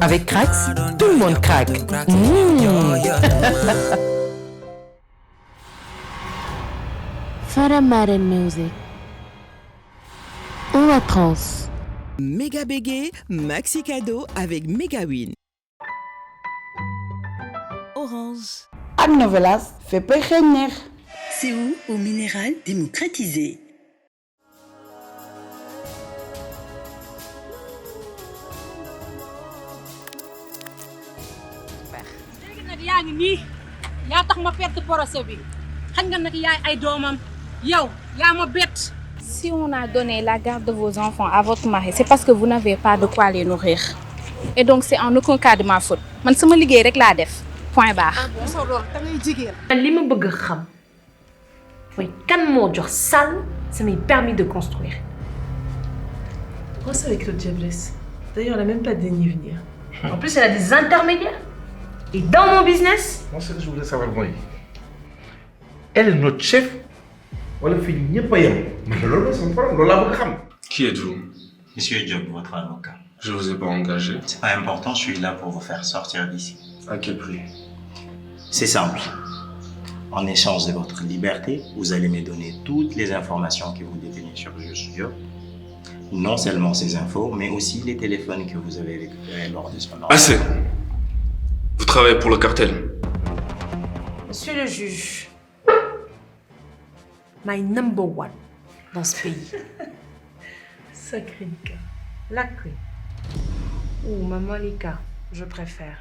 Avec Cracks, tout le monde craque. Faramaren Music. On la trans. Méga bégué, maxi cadeau avec Megawin. Orange. Ak Novelas fépp xeeñ neex. CO au minéral démocratisé. léegi nag yaa ngi nii yaa tax ma perte procès bi xam nga nag yaay ay doomam yow yaa ma bett. Si on a donné la garde de vos enfants à votre mari, c'est parce que vous n'avez pas de quoi les nourrir. Et donc c'est en aucun cas de ma faute. Man sama liggéey rek laa def. Point barre. sa lool da ngay jigéen. li ma bëgg xam mooy kan moo jox Sall samay permis de construire. Moi, c'est avec le Diablesse. D'ailleurs, elle n'a même pas daigné venir. En plus, elle a des intermédiaires. Et dans mon business. Moi, ce que je voulais savoir, moi, elle est notre chef. Wala fi ñepp yam. Mais loolu c'est un problème, loolu la bëgg xam. Qui êtes-vous? Monsieur Diop, votre avocat. Je vous ai pas engagé. C'est pas important, je suis là pour vous faire sortir d'ici. À quel prix? C'est simple. En échange de votre liberté, vous allez me donner toutes les informations que vous détenez sur Juste Diop. Non seulement ces infos, mais aussi les téléphones que vous avez récupérés lors de son enquête. Assez. Vous travaillez pour le cartel. Monsieur le juge, my number one dans ce pays. Sacré Lika. La queen. Ou maman Lika, je préfère.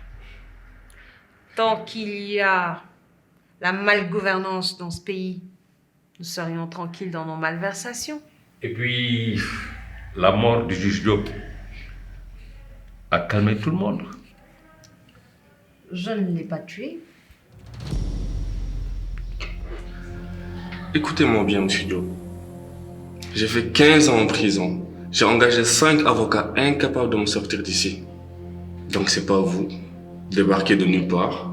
Tant qu'il y a la malgouvernance dans ce pays, nous serions tranquilles dans nos malversations. Et puis la mort du juge Diop a calmé tout le monde. Je ne l'ai pas tué. Écoutez-moi bien, monsieur Diop. J'ai fait 15 ans en prison. J'ai engagé 5 avocats incapables de me sortir d'ici. Donc c'est pas vous. Débarquez de nulle part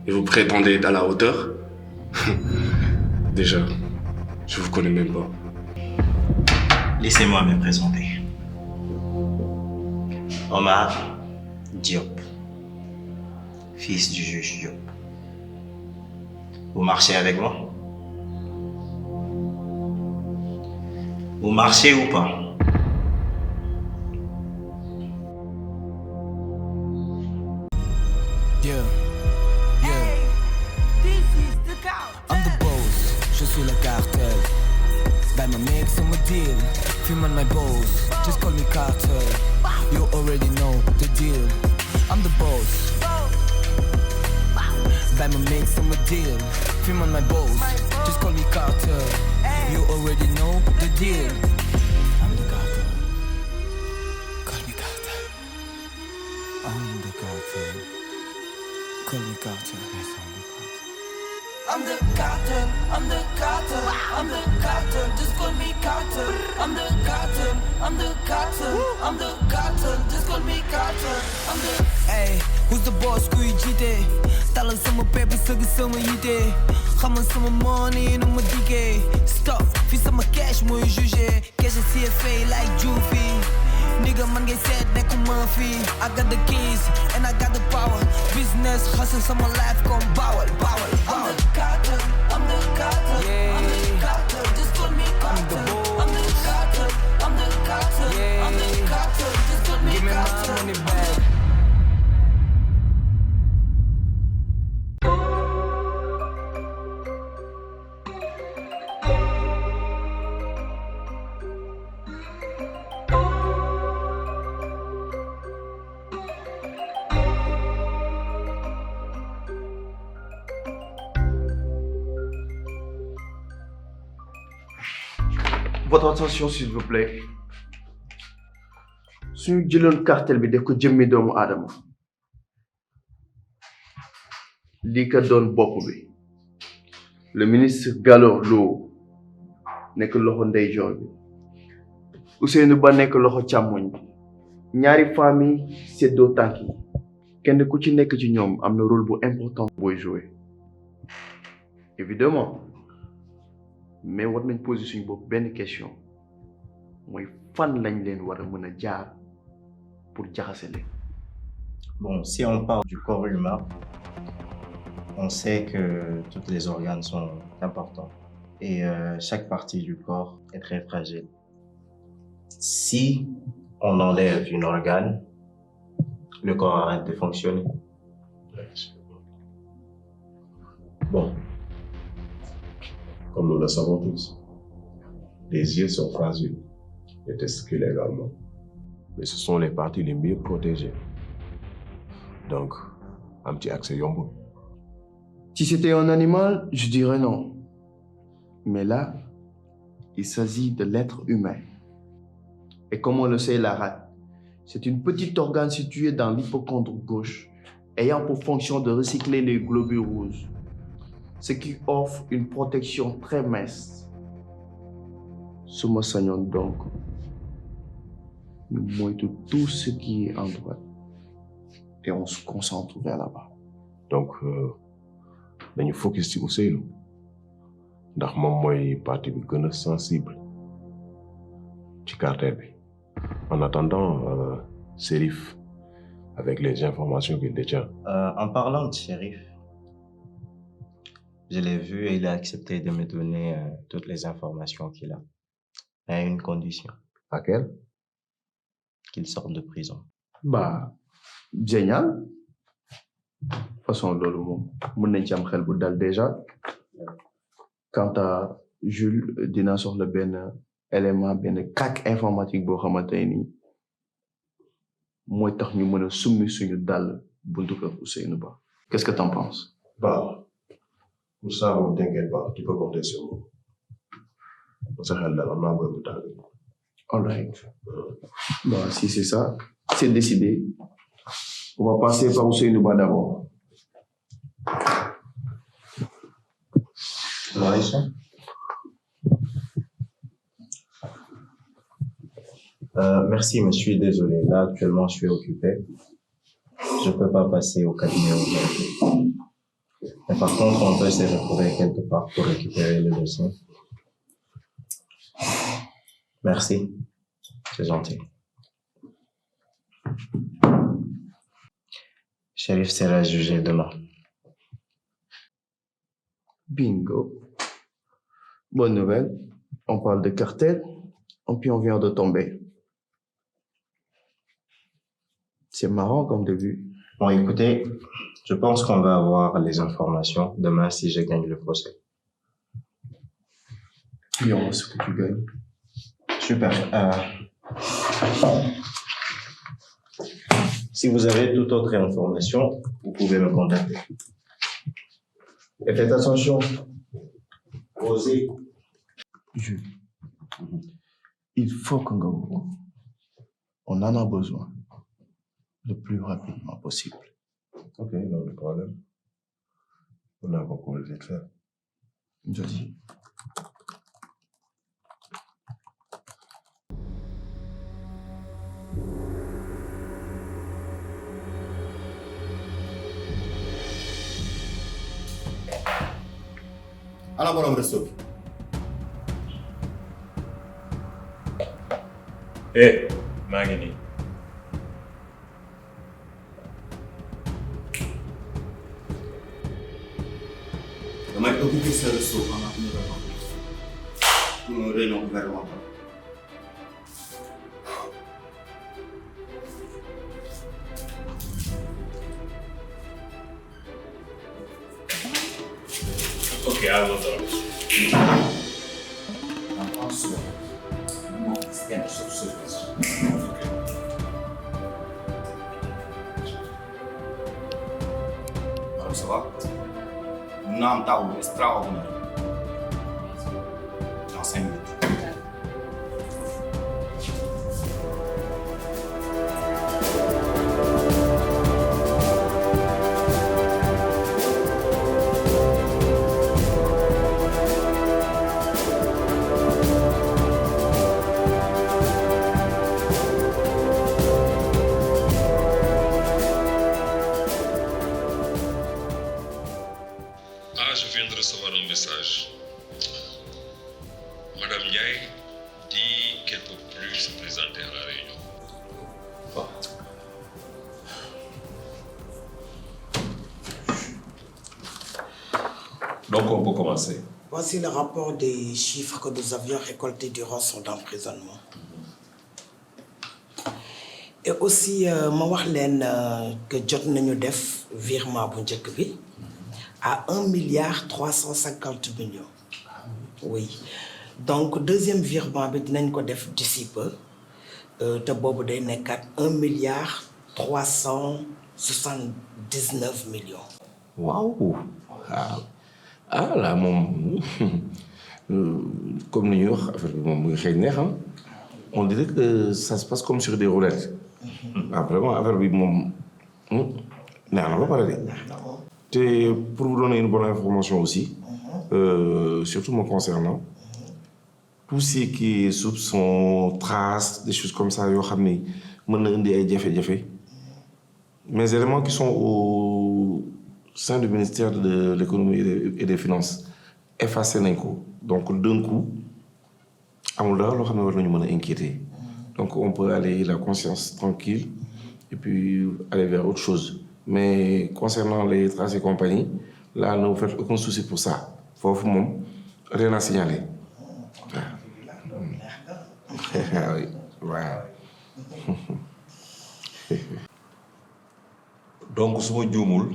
et vous prétendez être à la hauteur. Déjà, je vous connais même pas. Laissez-moi me présenter. Omar Diop, fils du juge Diop. Vous marchez avec moi? Vous marchez ou pas? Yeah, yeah. I'm the boss, je suis le cartel. Buy my mix, I'm a deal. Film on my boss, just call me Carter. You already know the deal. I'm the boss. Buy my mix, I'm a deal. Film on my boss, just call me Carter. You already know the deal. I'm the Carter. Call me Carter. I'm the Carter. Call me Carter. Yes, I'm the Carter. I'm the Carter, I'm the Carter, I'm the Carter, just call me Carter. I'm the Carter, I'm the Carter, I'm the Carter, just call me Carter. I'm the. Hey, who's the boss? Kuy jiite. Talal sama pepe sëgg sama yite. Xamal sama money nu ma diggee. Stop, fi sama cash mooy jugé. Cash CFA like Jufi. Nigga man ngay seet nekkuma fi. I got the keys and I got the power. Business hustle sama life comme bawal bawal. I'm the Carter, I'm the Carter, yeah. I'm the Carter, just call me Carter. I'm the Carter, I'm the Carter, yeah. I'm the Carter, just call me Carter. Give me my money back. Votre attention s'il vous plaît. Suñu jëloon cartel bi def ko jëmmi doomu aadama lii ka doon bopp bi le ministre Gallo Lo nekk loxo ndeyjoor bi Ousseynou Ba nekk loxo càmmoñ bi ñaari famille seddoo tànk yi kenn ku ci nekk ci ñoom am na rôle bu important booy jouer évidemment mais war nañ poser suñu bopp benn question mooy fan lañ leen war a mën a jaar pour jaxase leen. Bon, si on parle du corps humain, on sait que tous les organes sont importants et chaque partie du corps est très fragile. Si on enlève un organe, le corps arrête de fonctionner. Bon, comme nous le savons tous, les yeux sont fragiles, les testicules également. Mais ce sont les parties les mieux protégées. Donc, un petit accès yombo. Si c'était un animal, je dirais non. Mais là, il s'agit de l'être humain. Et comme on le sait, la rate, c'est une petite organe située dans l'hypochondre gauche, ayant pour fonction de recycler les globules rouges, ce qui offre une protection très mince. Nous sagnons donc, nous moyons tout ce qui est en droite et on se concentre vers là-bas. Donc, nous focus sur Ousseynou. Ndax moom mooy partie bi gën a sensible ci cartel bi. En attendant, Chérif, avec les informations qu'il détient. En parlant de Chérif, je l'ai vu et il a accepté de me donner toutes les informations qu'il a. À une condition. Laquelle? Qu'il sorte de prison. Bah, génial. De toute façon, loolu moom mën nañ ci am xel bu dal déjà. Quant à Jules, dina soxla benn élément, benn crack informatique boo xamante ni mooy tax ñu mën a summi suñu dal buntu kër Ousseynou Ba. Qu'est-ce que t'en penses? Bah, pour ça, ne t'inquiète pas, tu peux compter sur moi. Ça xel dal am naa boy bu tàng. All right. Bon, si c'est ça, c'est décidé. On va passer par Ousseynou Ba d'abord. Maïcha? Merci, mais je suis désolé. Là, actuellement, je suis occupé. Je ne peux pas passer au cabinet aujourd'hui. Mais par contre, on peut se retrouver quelque part pour récupérer le dossier. Merci. C'est gentil. Chérif sera jugé demain. Bingo. Bonne nouvelle. On parle de cartel, et puis on vient de tomber. C'est marrant comme début. Bon, écoutez, je pense qu'on va avoir les informations demain si je gagne le procès. Et on voit ce que tu gagnes. Super. Si vous avez toute autre information, vous pouvez me contacter. Et faites attention. Osez. Jules, il faut qu'on gagne. On en a besoin. Le plus rapidement possible. Ok, non, le problème. On a beaucoup de faire. Je dis. Ana borom resto bi. maa ngi nii. damay occuper ce resto pendant une réunion. Une réunion gouvernementale. Ok, I will do. Attention. Não esquece sobre serviço. Alors ça va? Nous avons un temps extraordinaire. Dans 5 minutes. Ah, je viens de recevoir un message. Madame Ndiaye dit qu'elle ne peut plus se présenter à la réunion. Donc on peut commencer. Voici le rapport des chiffres que nous avions récoltés durant son emprisonnement. Et aussi, ma wax leen que jot nañu def virement bu njëkk bi à 1,350 milliard. Oui. Donc deuxième virement bi dinañ ko def d'ici peu te boobu day nekkaat 1,379 milliard. Waouh. Ah là moom comme ni ñuy wax affaire bi moom mu ngi xëy neex on dirait que ça se passe comme sur des roulettes. Ah vraiment affaire bi moom neex na ba pare de. te pour vous donner une bonne information aussi surtout me concernant tout ce qui est soupçon traces des choses comme ça yoo xam ni mën na indi ay jafe-jafe mes éléments qui sont au sein du ministère de l'économie et des finances effacé nañ ko donc d'un coup amul dara loo xam ne war nañu mën a inquiéter donc on peut aller la conscience tranquille et puis aller vers autre chose mais concernant les traces et compagnie là ne vous faites aucun souci pour ça foofu moom rien à signaler waaw. Donc su ma juumul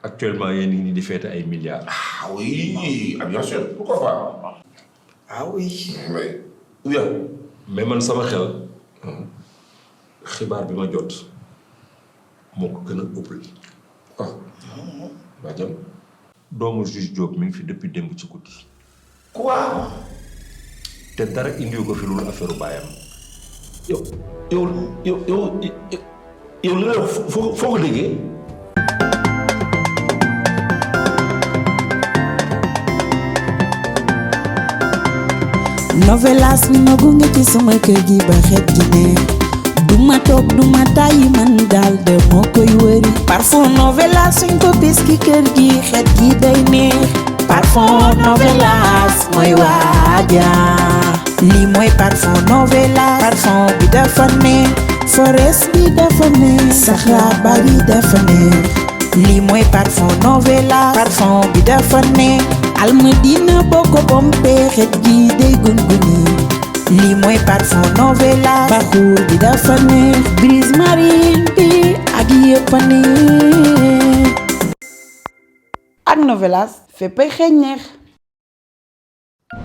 actuellement yéen ngi di fête ay milliards. Ah oui, bien sûr, pourquoi pas. Ah oui. Oui. Mais man sama xel xibaar bi ma jot moo ko gën a ëppal. Ba jëm. Doomu juge Diop mi ngi fi depuis démb ci guddi. Quoi? te dara indiwu ko fi loolu affaire baayam. yow li nga wax foo ko déggee. Novelas ma gunge ci sama kër gi ba xet gi neex duma toog duma tàyyi man daal de moo koy wëri parfum Novelas suñ ko bis ki kër gi xet gi day neex parfum Novelas mooy waaja lii mooy parfum Novelas parfum bi dafa neex forest bi dafa neex saxaar ba bi dafa neex lii mooy parfum Novelas parfum bi dafa neex Almadina boko pompe xet gi day gunguni lii mooy parfum Novelas parcours bi dafa neex brise marine bi ak yëpp a neex ak Novelas féppay xeeñ neex.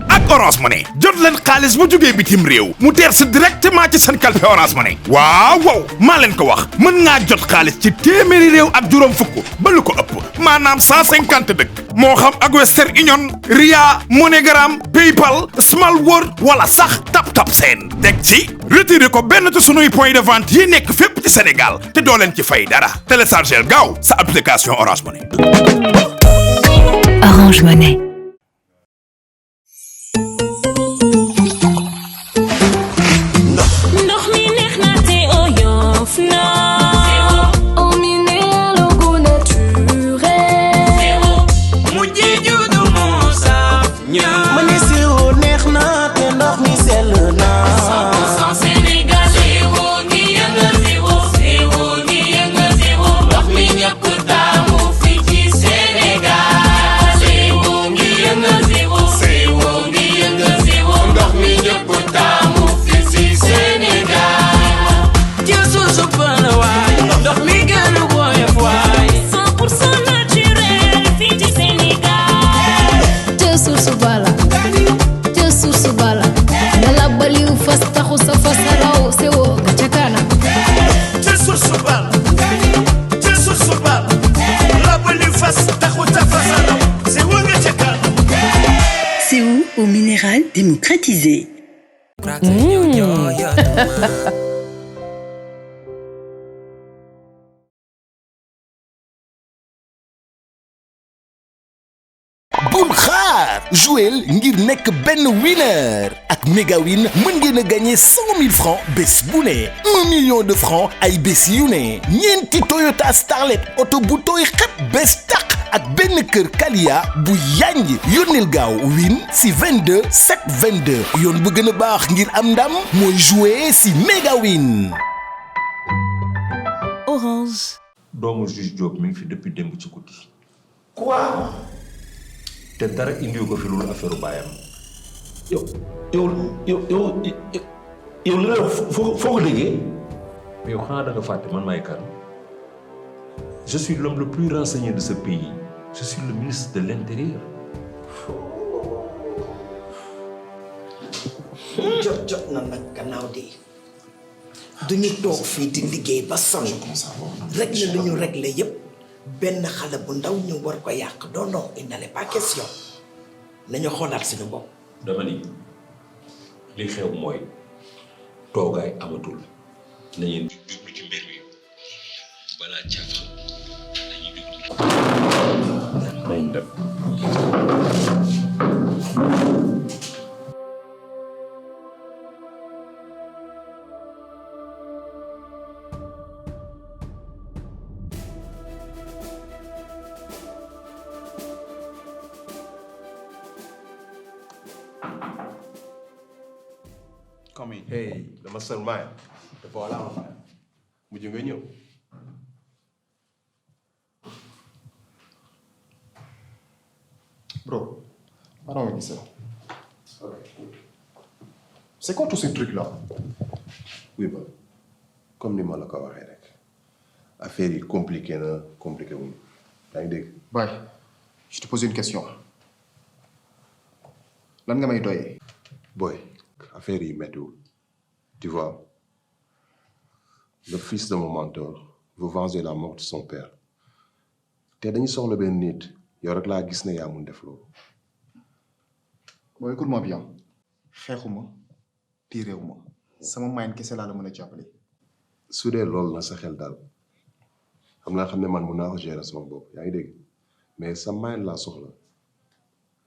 ak Orange Money jot leen xaalis bu jógee bitim réew mu teer si directement ci seen kalpe Orange Money waaw maa leen ko wax mën ngaa jot xaalis ci téeméeri réew ak juróom fukk ba lu ko ëpp maanaam 150 dëkk moo xam ak Western Union Ria MoneyGram PayPal Small World wala sax Tap Send teg ci retiré ko benn ci sunuy point de vente yi nekk fépp ci Sénégal te doo leen ci fay dara téléchargeel gaaw sa application Orange Money. Orange Money. C'est où au minéral démocratisé. bul xaar jouer ngir nekk benn winner ak Megawin mën ngeen a gagner 100 000 francs bés bu ne 1 million de francs ay bés yu ne ñeenti Toyota Starlet oto bu tooy xep bés tàq ak benn kër Kalia bu yanj yónneel gaaw win si 22 722 yoon bu gën a baax ngir am ndam mooy jouer si Megawin. Orange. doomu juge Diop mi ngi fi depuis démb ci guddi Quoi? te dara indiwu ko fi loolu affaire baayam. yow li nga wax foo ko déggee. mais yow xanaa da nga fàtte man maay kan. je suis l'homme le plus renseigné de ce pays. je suis le ministre de l'Intérieur. jot na nag gannaaw de duñu toog fii di liggéey ba sonn réglé lu ñu réglé yépp benn xale bu ndaw ñu war ko yàq non il n'en est pas question nañu xoolaat suñu bopp. dama ni li xew mooy toogaay amatul nañu jublu ci mbir mi balaa caafa dañuy jublu. nañ dem. Come in. Hey, the mastermind. The ball out. Would you go? Bro, pardon, mais ça. C'est quoi tous ces trucs-là? Oui, bah, comme ni ma la ko waxee rek affaire yi compliqué na compliqué wuñu yaa ngi dégg. Boy, je te pose une question. Lan nga may doyee? Boy, affaire yi méttiwul. Tu vois, le fils de mon mentor veut venger la mort de son père. te dañu soxla benn nit yow rek laa gis ne yaa mun def loolu. Boy, écoute-moi bien. xeexuma tiireewuma sama main kese laa la mën a jàppale. su dee loolu na sa xel daal xam ne man mun naa ko gérer sama bopp yaa ngi dégg mais sa main laa soxla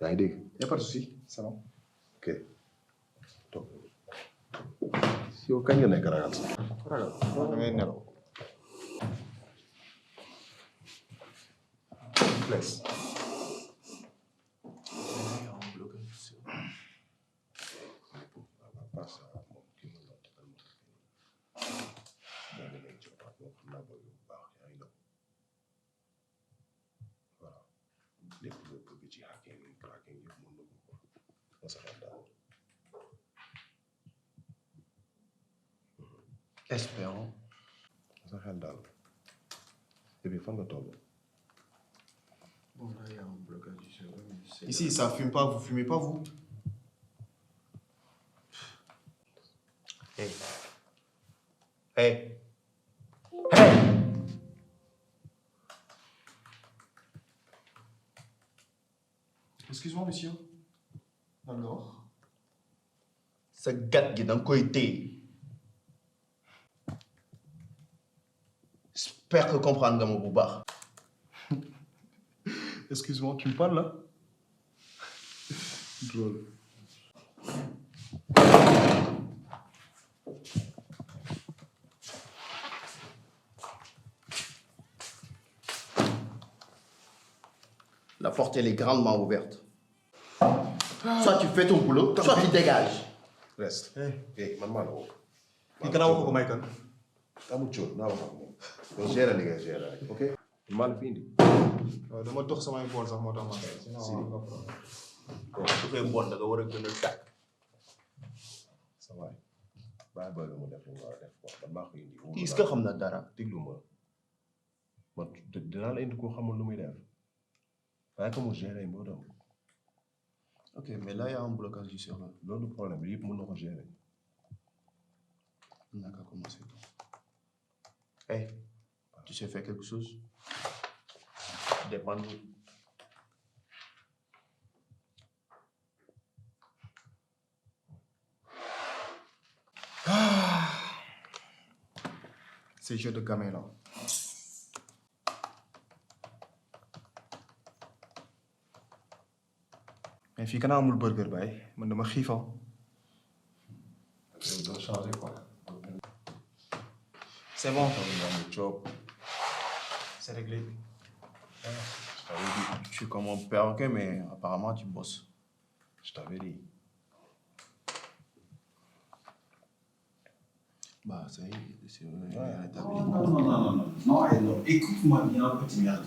yaa ngi dégg. Y a pas de souci, c'est bon. Ok. toog yow kañ nga nekk ragal sax. ragal da ngay nelaw. Bless. Espérons. sa xel daal et puis fan nga toll. Bon, là, il y a un blocage du cerveau. Ici, ça fume pas, vous fumez pas, vous? Hey. Hey. Hey! Excuse-moi, monsieur. Alors? Ce gars qui est dans le côté. J'espère que comprendre dans mon boubard. Excuse-moi, tu me parles là? Drôle. La porte, elle est grandement ouverte. Soit tu fais ton boulot, soit tu dégages. Reste. Hey, man maa la woo. Kii gannaaw waxoo ko may kan. amul coono naa wax ak moom. yow gérer li nga gérer rek ok. maa la fi indi. waaw dama dox samay bool sax moo tax ma kay. sinon bon su fekkee bon da nga war a gën a tàkk. sa waay bàyyi ba mu def li mu war a def quoi man maa ko indi. kii est-ce que xam na dara. déglu ma man dinaa la indi koo xamul lu muy def waaye que mu gérer moo doon. ok mais là il y a un blocage du cerveau. loolu problème yëpp mën na ko gérer. On n'a qu'à commencer. Hey, tu sais faire quelque chose? Dépend de Ces jeux de gamin là. Mais fii kanaa amul burger bay man dama xiifa. doo changer quoi. C'est bon. C'est réglé. Je t'avais dit. Tu es comme un perroquet, mais apparemment tu bosses. Je t'avais dit. Bah, ça y est, c'est Non, écoute-moi bien, petit merde.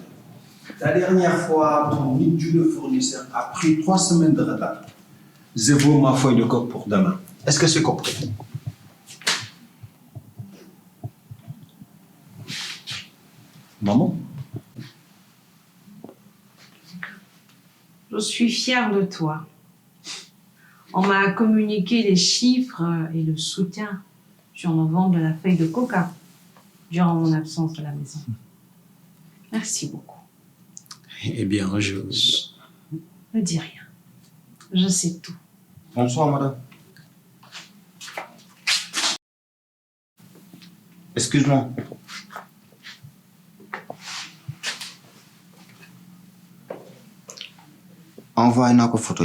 La dernière fois, ton de fournisseur a pris 3 semaines de retard. Je veux ma feuille de coque pour demain. Est-ce que c'est compris? Maman? Je suis fière de toi. On m'a communiqué les chiffres et le soutien sur nos ventes de la feuille de coca durant mon absence de la maison. Merci beaucoup. Eh bien, je... Ne dis rien. Je sais tout. Bonsoir, madame. Excuse-moi. Envoie une photo.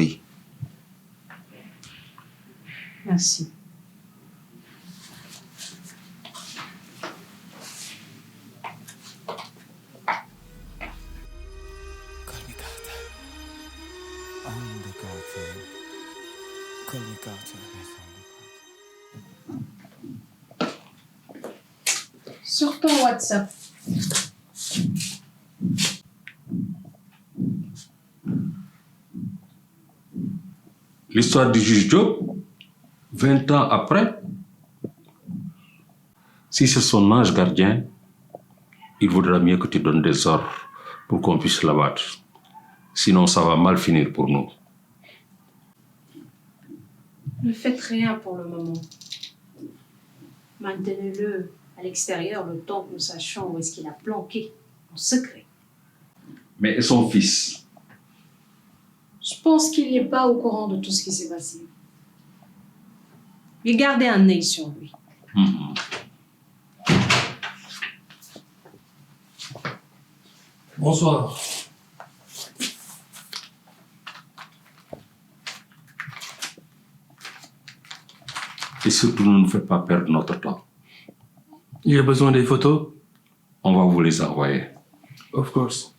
Merci. Sur ton WhatsApp. L'histoire du juge Diop, 20 ans après, si c'est son ange gardien, il vaudra mieux que tu donnes des ordres pour qu'on puisse l'abattre. Sinon, ça va mal finir pour nous. Ne faites rien pour le moment. Maintenez-le à l'extérieur le temps que nous sachions où est-ce qu'il a planqué, en secret. Mais et son fils? Je pense qu'il n'est pas au courant de tout ce qui s'est passé. Mais gardez un œil sur lui. Bonsoir. Et surtout, ne nous faites pas perdre notre temps. Il y a besoin des photos? On va vous les envoyer. Of course.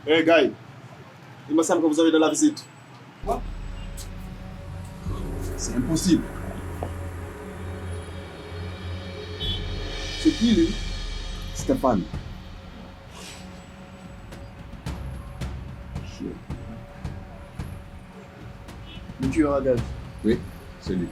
Hey, gars, il me semble que vous avez de la visite. Quoi? C'est impossible. C'est qui, lui? Stéphane. Le tueur à gage. Oui, c'est lui.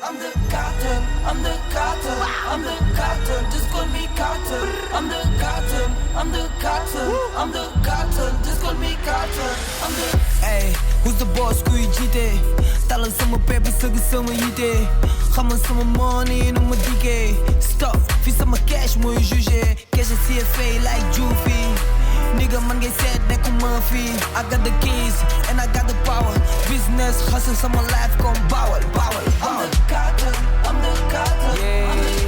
I'm the cartel, I'm the cartel, I'm the cartel, just call me cartel. I'm the cartel, I'm the cartel, I'm the cartel, just call me cartel. I'm the... Hey, who's the boss, kuy jiite? Talal sama pepe, sëgg sama yite. Xamal sama money, nu ma diggee. Stop, fi sama cash mooy jugé. Cash a CFA like Jufi. Nigga, man ngay seet nekkuma fi. I got the keys, and I got the power. Business, hustle, sama life, come bawal, bawal, bawal. I'm the cartel, I'm the cartel. Yeah.